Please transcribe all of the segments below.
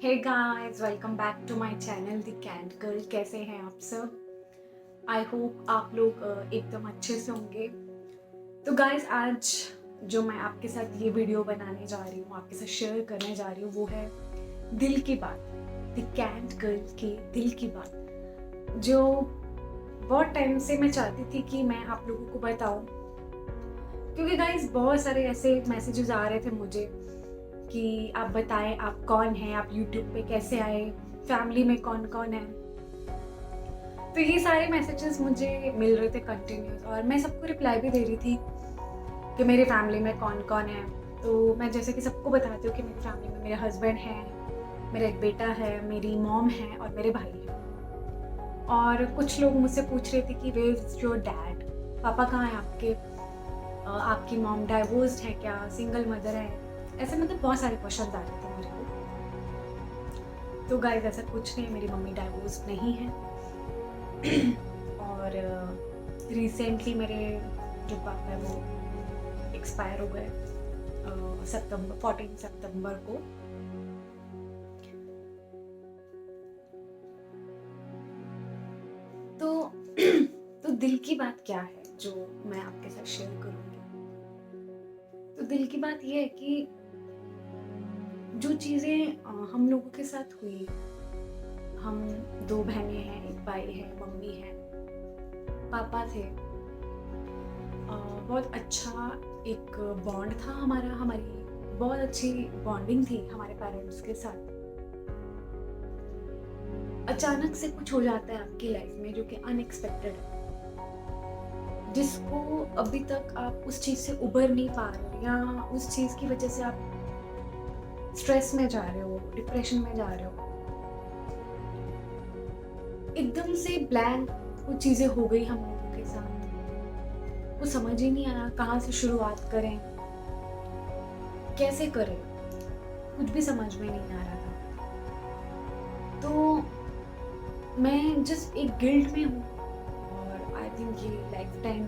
Hey guys, welcome back to my channel the Cantt girl. कैसे हैं आप सब? आई होप आप लोग एकदम अच्छे से होंगे। तो गाइस, आज जो मैं आपके साथ ये वीडियो बनाने जा रही हूँ, आपके साथ शेयर करने जा रही हूँ, वो है दिल की बात। द कैंट गर्ल की दिल की बात, जो बहुत टाइम से मैं चाहती थी कि मैं आप लोगों को बताऊँ। क्योंकि गाइस, बहुत सारे ऐसे मैसेजेस आ रहे थे मुझे कि आप बताएं आप कौन हैं, आप यूट्यूब पे कैसे आए, फैमिली में कौन कौन है। तो ये सारे मैसेजेस मुझे मिल रहे थे कंटिन्यूस, और मैं सबको रिप्लाई भी दे रही थी कि मेरे फैमिली में कौन कौन है। तो मैं जैसे कि सबको बताती हूँ कि मेरी फैमिली में मेरे हस्बैंड हैं, मेरा एक बेटा है, मेरी मॉम है और मेरे भाई हैं। और कुछ लोग मुझसे पूछ रहे थे कि वेयर इज योर डैड, पापा कहाँ हैं आपके, आपकी मॉम डाइवोर्स्ड है क्या, सिंगल मदर है, ऐसे मतलब बहुत सारे क्वेश्चन आ रहे थे मेरे को। तो गाइस, ऐसा कुछ नहीं है, मेरी मम्मी डाइवोर्स नहीं है। और रिसेंटली मेरे जो पापा है वो एक्सपायर हो गए सितंबर 14 सितंबर को। तो तो दिल की बात क्या है जो मैं आपके साथ शेयर करूंगी। तो दिल की बात ये है कि जो चीज़ें हम लोगों के साथ हुई, हम दो बहनें हैं, एक भाई है, मम्मी है, पापा थे। बहुत अच्छा एक बॉन्ड था हमारा, हमारी बहुत अच्छी बॉन्डिंग थी हमारे पेरेंट्स के साथ। अचानक से कुछ हो जाता है आपकी लाइफ में जो कि अनएक्सपेक्टेड है, जिसको अभी तक आप उस चीज़ से उबर नहीं पा रहे हो, या उस चीज़ की वजह से आप स्ट्रेस में जा रहे हो, डिप्रेशन में जा रहे हो। एकदम से ब्लैंक कुछ चीज़ें हो गई हम लोगों के साथ, कुछ समझ ही नहीं आया कहाँ से शुरुआत करें, कैसे करें, कुछ भी समझ में नहीं आ रहा था। तो मैं जस्ट एक गिल्ट में हूँ, और आई थिंक ये लाइफ टाइम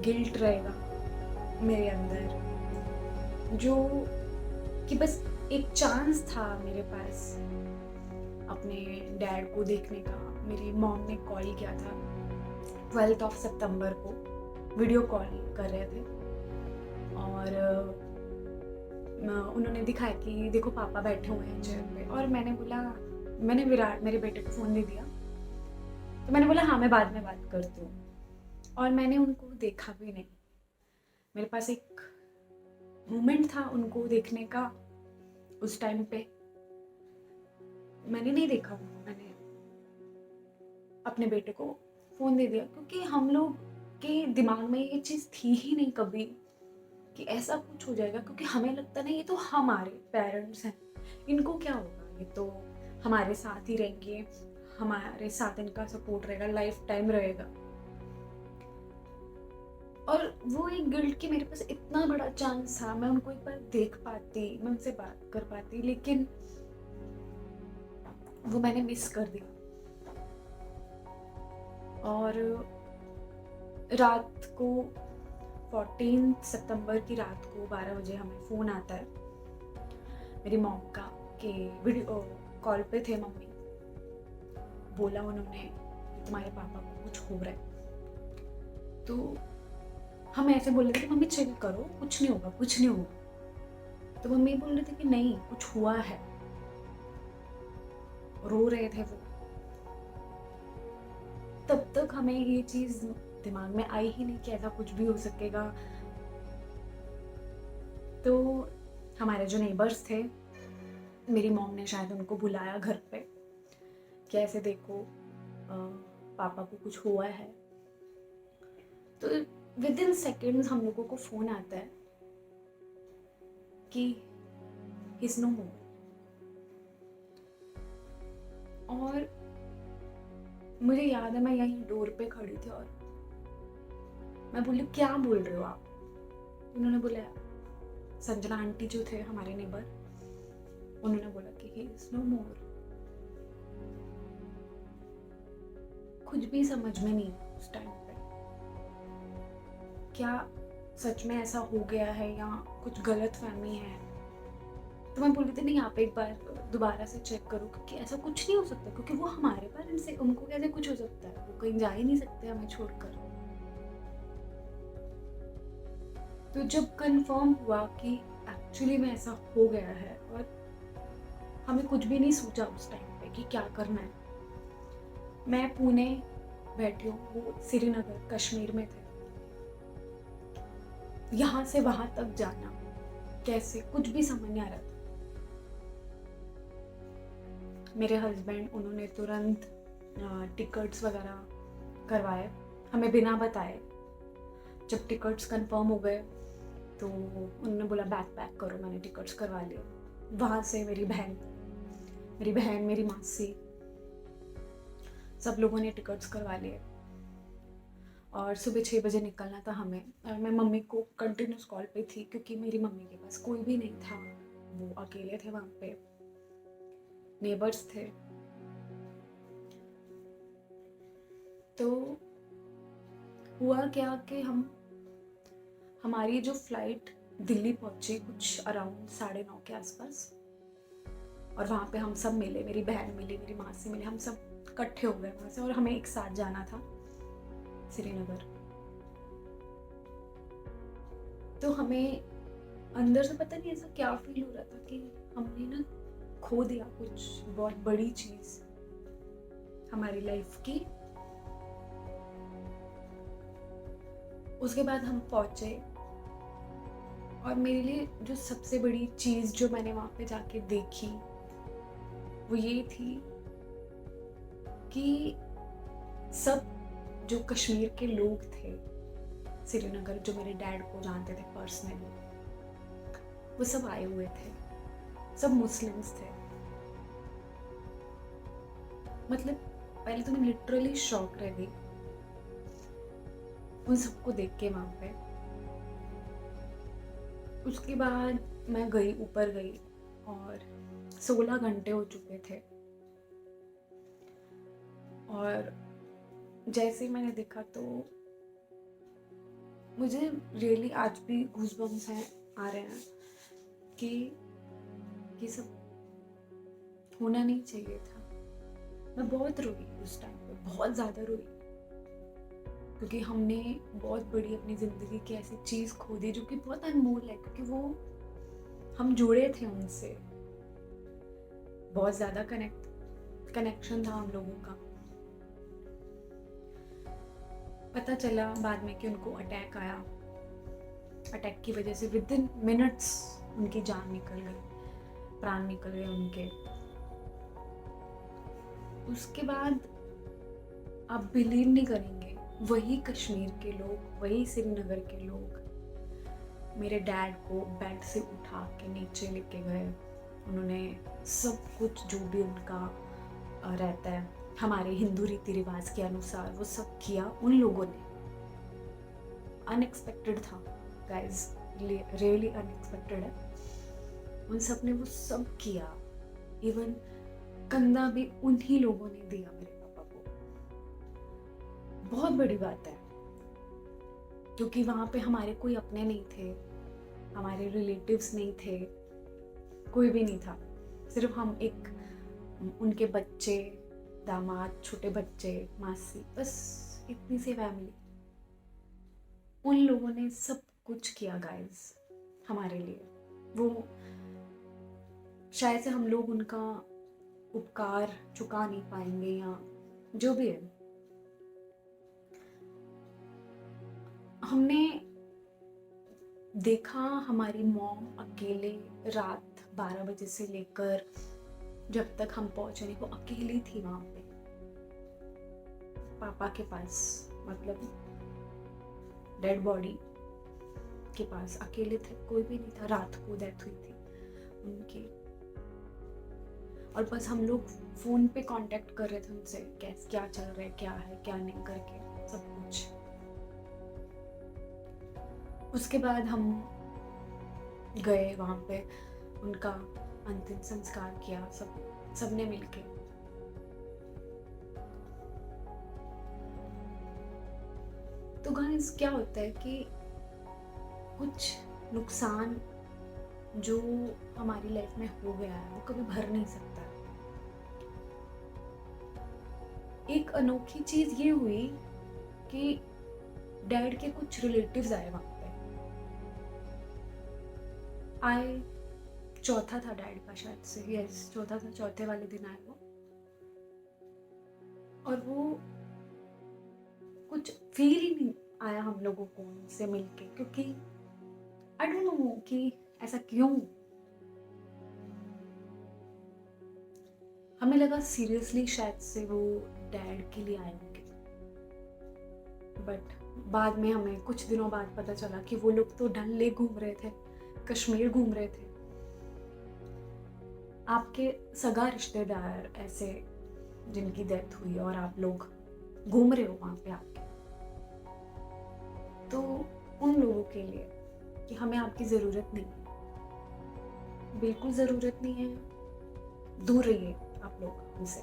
गिल्ट रहेगा मेरे अंदर, जो कि बस एक चांस था मेरे पास अपने डैड को देखने का। मेरी मॉम ने कॉल किया था 12 सितंबर को, वीडियो कॉल कर रहे थे, और उन्होंने दिखाया कि देखो पापा बैठे हुए हैं चेयर पे। और मैंने बोला, मैंने विराट मेरे बेटे को फ़ोन दे दिया, तो मैंने बोला हाँ मैं बाद में बात करती हूँ। और मैंने उनको देखा भी नहीं। मेरे पास एक मोमेंट था उनको देखने का, उस टाइम पे मैंने नहीं देखा उनको। मैंने अपने बेटे को फ़ोन दे दिया, क्योंकि हम लोग के दिमाग में ये चीज़ थी ही नहीं कभी कि ऐसा कुछ हो जाएगा। क्योंकि हमें लगता ना ये तो हमारे पेरेंट्स हैं, इनको क्या होगा, ये तो हमारे साथ ही रहेंगे, हमारे साथ इनका सपोर्ट रहेगा, लाइफ टाइम रहेगा। और वो एक गिल्ट कि मेरे पास इतना बड़ा चांस था, मैं उनको एक बार देख पाती, मैं उनसे बात कर पाती, लेकिन वो मैंने मिस कर दिया। और रात को 14 सितंबर की रात को 12 बजे हमें फ़ोन आता है मेरी मॉम का कि वीडियो कॉल पे थे मम्मी, बोला उन्होंने कि तुम्हारे पापा को कुछ हो रहा है। तो हम ऐसे बोल रहे थे कि मम्मी चिल करो, कुछ नहीं होगा, कुछ नहीं होगा। तो मम्मी बोल रहे थे कि नहीं कुछ हुआ है, रो रहे थे वो। तब तक हमें ये चीज़ दिमाग में आई ही नहीं कि ऐसा कुछ भी हो सकेगा। तो हमारे जो नेबर्स थे, मेरी मॉम ने शायद उनको बुलाया घर पे कि ऐसे देखो पापा को कुछ हुआ है। तो विद इन सेकेंड्स हम लोगों को फ़ोन आता है कि ही इज़ नो मोर। और मुझे याद है मैं यहीं डोर पे खड़ी थी, और मैं बोली क्या बोल रहे हो आप। उन्होंने बोला, संजना आंटी जो थे हमारे नेबर, उन्होंने बोला कि ही इज़ नो मोर। कुछ भी समझ में नहीं आया उस टाइम पे, क्या सच में ऐसा हो गया है या कुछ गलत फहमी है। तो मैं बोली थी नहीं, आप एक बार दोबारा से चेक करो, क्योंकि ऐसा कुछ नहीं हो सकता, क्योंकि वो हमारे पेरेंट्स है, उनको कैसे कुछ हो सकता है, वो कहीं जा ही नहीं सकते हमें छोड़कर। तो जब कंफर्म हुआ कि एक्चुअली में ऐसा हो गया है, और हमें कुछ भी नहीं सोचा उस टाइम पे कि क्या करना है। मैं पुणे बैठी हूँ, वो श्रीनगर कश्मीर में थे। यहाँ से वहाँ तक जाना कैसे, कुछ भी समझ नहीं आ रहा था। मेरे हस्बैंड, उन्होंने तुरंत टिकट्स वगैरह करवाए हमें बिना बताए। जब टिकट्स कंफर्म हो गए तो उन्होंने बोला बैग पैक करो, मैंने टिकट्स करवा लिए। वहाँ से मेरी बहन, मेरी मासी, सब लोगों ने टिकट्स करवा लिए और सुबह 6 बजे निकलना था हमें। और मैं मम्मी को कंटिन्यूस कॉल पे थी, क्योंकि मेरी मम्मी के पास कोई भी नहीं था, वो अकेले थे वहाँ पे, नेबर्स थे। तो हुआ क्या कि हमारी जो फ्लाइट दिल्ली पहुंची कुछ अराउंड 9:30 के आसपास, और वहाँ पे हम सब मिले, मेरी बहन मिली, मेरी मासी मिली, हम सब इकट्ठे हो गए वहाँ से, और हमें एक साथ जाना था श्रीनगर। तो हमें अंदर से पता नहीं ऐसा क्या फील हो रहा था कि हमने ना खो दिया कुछ बहुत बड़ी चीज हमारी लाइफ की। उसके बाद हम पहुंचे, और मेरे लिए जो सबसे बड़ी चीज जो मैंने वहां पे जाके देखी वो ये थी कि सब जो कश्मीर के लोग थे श्रीनगर, जो मेरे डैड को जानते थे पर्सनली, वो सब आए हुए थे, सब मुस्लिम्स थे। मतलब पहले तो मैं लिटरली शॉक रह गई उन सबको देख के वहां पे। उसके बाद मैं गई, ऊपर गई, और 16 घंटे हो चुके थे। और जैसे ही मैंने देखा तो मुझे रियली आज भी गूज़बम्स हैं, आ रहे हैं कि ये सब होना नहीं चाहिए था। मैं बहुत रोई उस टाइम पे, बहुत ज़्यादा रोई, क्योंकि हमने बहुत बड़ी अपनी ज़िंदगी की ऐसी चीज़ खो दी जो कि बहुत अनमोल है, क्योंकि वो हम जुड़े थे उनसे, बहुत ज़्यादा कनेक्शन था हम लोगों का। पता चला बाद में कि उनको अटैक आया, अटैक की वजह से विद इन मिनट्स उनकी जान निकल गई, प्राण निकल गए उनके। उसके बाद आप बिलीव नहीं करेंगे, वही कश्मीर के लोग, वही श्रीनगर के लोग मेरे डैड को बेड से उठा के नीचे लेके गए। उन्होंने सब कुछ जो भी उनका रहता है हमारे हिंदू रीति रिवाज के अनुसार, वो सब किया उन लोगों ने। अनएक्सपेक्टेड था गाइज, रियली अनएक्सपेक्टेड है। उन सब ने वो सब किया, इवन कंधा भी उन्हीं लोगों ने दिया मेरे पापा को। बहुत बड़ी बात है, क्योंकि वहां पे हमारे कोई अपने नहीं थे, हमारे रिलेटिव्स नहीं थे, कोई भी नहीं था। सिर्फ हम एक उनके बच्चे, दामाद, छोटे बच्चे, मासी, बस इतनी सी फैमिली। उन लोगों ने सब कुछ किया गाइस हमारे लिए। वो शायद से हम लोग उनका उपकार चुका नहीं पाएंगे, या जो भी है। हमने देखा हमारी मॉम अकेले रात 12 बजे से लेकर जब तक हम पहुंचे नहीं, वो अकेली थी वहां पे पापा के पास, मतलब डेड बॉडी के पास अकेले थे, कोई भी नहीं था। रात को डेथ हुई थी उनकी, और बस हम लोग फोन पे कांटेक्ट कर रहे थे उनसे, कैसे क्या चल रहा है, क्या है क्या नहीं करके सब कुछ। उसके बाद हम गए वहां पे, उनका अंतिम संस्कार किया, सबने मिलके। तो गाइस क्या होता है कि कुछ नुकसान जो हमारी लाइफ में हो गया है वो कभी भर नहीं सकता। एक अनोखी चीज़ ये हुई कि डैड के कुछ रिलेटिव्स आए वहाँ पे। आए, चौथा था डैड का शायद से, यस चौथा था, चौथे वाले दिन आए वो। और वो कुछ फील ही नहीं आया हम लोगों को उनसे मिलके, क्योंकि आई डोंट नो कि ऐसा क्यों। हमें लगा सीरियसली शायद से वो डैड के लिए आए होंगे, बट बाद में हमें कुछ दिनों बाद पता चला कि वो लोग तो डल लेक घूम रहे थे, कश्मीर घूम रहे थे। आपके सगा रिश्तेदार ऐसे जिनकी डेथ हुई और आप लोग घूम रहे हो वहाँ पे आके, तो उन लोगों के लिए कि हमें आपकी ज़रूरत नहीं है, बिल्कुल ज़रूरत नहीं है, दूर रहिए आप लोग हमसे।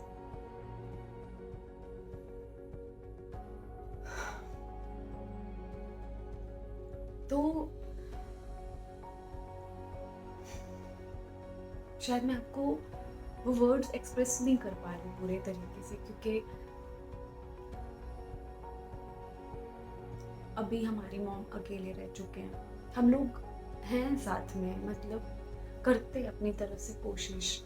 तो शायद मैं आपको वो वर्ड्स एक्सप्रेस नहीं कर पा रही पूरे तरीके से, क्योंकि अभी हमारी मॉम अकेले रह चुके हैं। हम लोग हैं साथ में, मतलब करते अपनी तरफ से कोशिश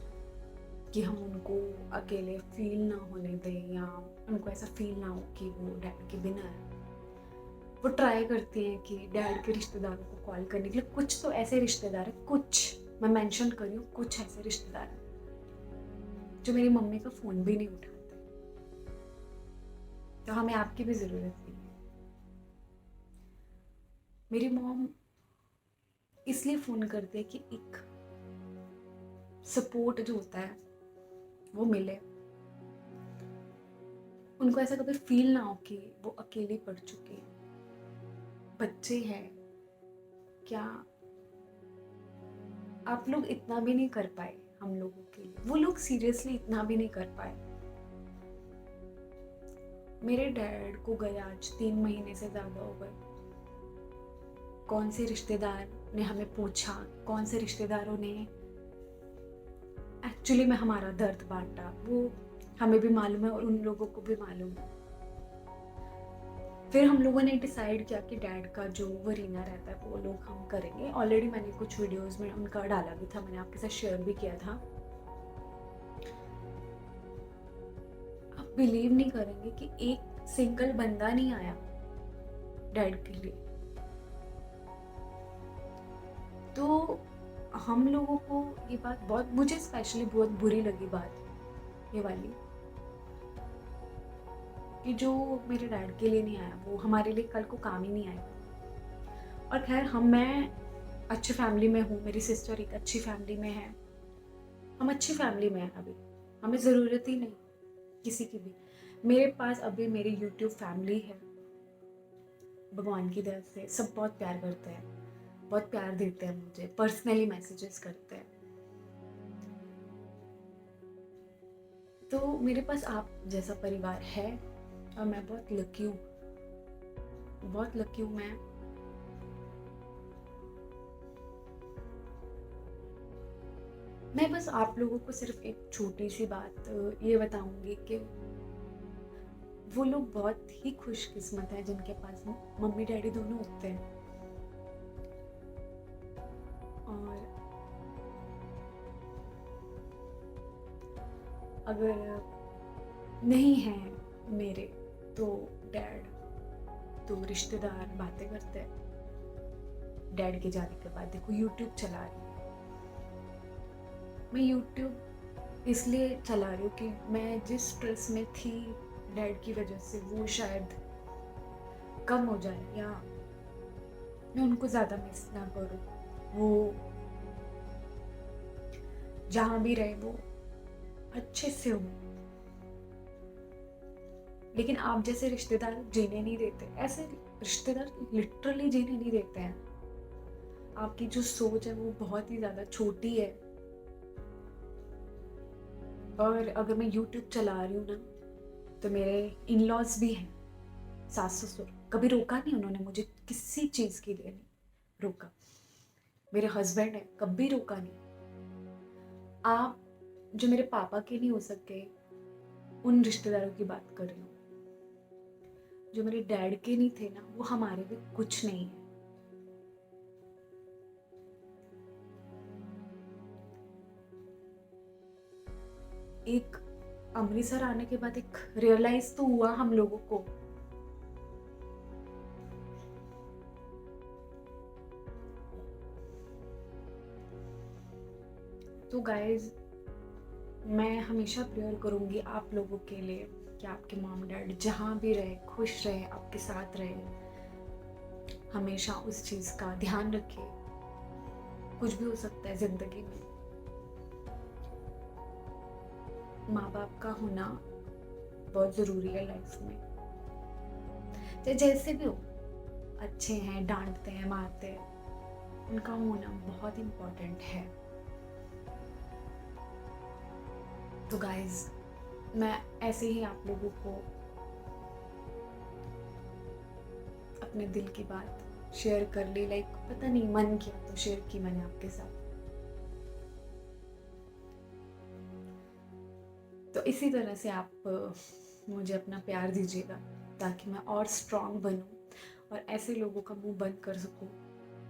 कि हम उनको अकेले फील ना होने दें, या उनको ऐसा फील ना हो कि वो डैड के बिना है। वो ट्राई करती हैं कि डैड के रिश्तेदारों को कॉल करने के लिए। कुछ तो ऐसे रिश्तेदार हैं, कुछ मैं मेंशन कर रही हूँ, कुछ ऐसे रिश्तेदार हैं जो मेरी मम्मी का फ़ोन भी नहीं उठाते। तो हमें आपकी भी ज़रूरत नहीं है। मेरी मॉम इसलिए फ़ोन करती है कि एक सपोर्ट जो होता है वो मिले, उनको ऐसा कभी फील ना हो कि वो अकेले पड़ चुके हैं। बच्चे हैं, क्या आप लोग इतना भी नहीं कर पाए हम लोगों के लिए? वो लोग सीरियसली इतना भी नहीं कर पाए। मेरे डैड को गए आज 3 महीने से ज़्यादा हो गए। कौन से रिश्तेदार ने हमें पूछा, कौन से रिश्तेदारों ने एक्चुअली में हमारा दर्द बांटा, वो हमें भी मालूम है और उन लोगों को भी मालूम है। फिर हम लोगों ने डिसाइड किया कि डैड का जो वरीना रहता है वो लोग हम करेंगे। ऑलरेडी मैंने कुछ वीडियोस में उनका डाला भी था, मैंने आपके साथ शेयर भी किया था। आप बिलीव नहीं करेंगे कि एक सिंगल बंदा नहीं आया डैड के लिए। तो हम लोगों को ये बात बहुत, मुझे स्पेशली बहुत बुरी लगी बात ये वाली, कि जो मेरे डैड के लिए नहीं आया वो हमारे लिए कल को काम ही नहीं आएगा। और खैर मैं अच्छी फैमिली में हूँ, मेरी सिस्टर एक अच्छी फैमिली में है, हम अच्छी फैमिली में हैं। अभी हमें ज़रूरत ही नहीं किसी की भी। मेरे पास अभी मेरी यूट्यूब फैमिली है, भगवान की दया से सब बहुत प्यार करते हैं, बहुत प्यार देते हैं मुझे, पर्सनली मैसेजेस करते हैं। तो मेरे पास आप जैसा परिवार है और मैं बहुत लकी हूँ, बहुत लकी हूँ मैं बस आप लोगों को सिर्फ एक छोटी सी बात ये बताऊंगी कि वो लोग बहुत ही खुशकिस्मत हैं जिनके पास मम्मी डैडी दोनों होते हैं। और अगर नहीं हैं मेरे तो डैड, तो रिश्तेदार बातें करते हैं। डैड के जाने के बाद देखो यूट्यूब चला रही है, मैं यूट्यूब इसलिए चला रही हूँ कि मैं जिस स्ट्रेस में थी डैड की वजह से वो शायद कम हो जाए, या मैं उनको ज़्यादा मिस ना करूँ। वो जहाँ भी रहे वो अच्छे से हो। लेकिन आप जैसे रिश्तेदार जीने नहीं देते, ऐसे रिश्तेदार लिटरली जीने नहीं देते हैं। आपकी जो सोच है वो बहुत ही ज़्यादा छोटी है। और अगर मैं यूट्यूब चला रही हूँ ना, तो मेरे इन लॉज भी हैं, सास ससुर, कभी रोका नहीं उन्होंने मुझे, किसी चीज़ के लिए नहीं रोका। मेरे हस्बैंड है, कभी रोका नहीं। आप जो मेरे पापा के नहीं हो सके उन रिश्तेदारों की बात कर रही हूँ, जो मेरे डैड के नहीं थे ना, वो हमारे भी कुछ नहीं है। एक अमृतसर आने के बाद एक रियलाइज तो हुआ हम लोगों को, तो गाइज मैं हमेशा प्रेयर करूँगी आप लोगों के लिए कि आपके मॉम डैड जहाँ भी रहे खुश रहे, आपके साथ रहे, हमेशा उस चीज़ का ध्यान रखें। कुछ भी हो सकता है ज़िंदगी में, माँ बाप का होना बहुत ज़रूरी है लाइफ में। चाहे जैसे भी हो, अच्छे हैं, डांटते हैं, मारते हैं, उनका होना बहुत इम्पोर्टेंट है। तो गाइज मैं ऐसे ही आप लोगों को अपने दिल की बात शेयर कर ली, लाइक पता नहीं मन किया तो शेयर की मैंने आपके साथ। तो इसी तरह से आप मुझे अपना प्यार दीजिएगा ताकि मैं और स्ट्रांग बनूं और ऐसे लोगों का मुंह बंद कर सकूं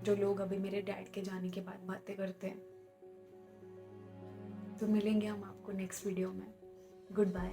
जो लोग अभी मेरे डैड के जाने के बाद बातें करते हैं। तो मिलेंगे हम आपको नेक्स्ट वीडियो में। Good bye.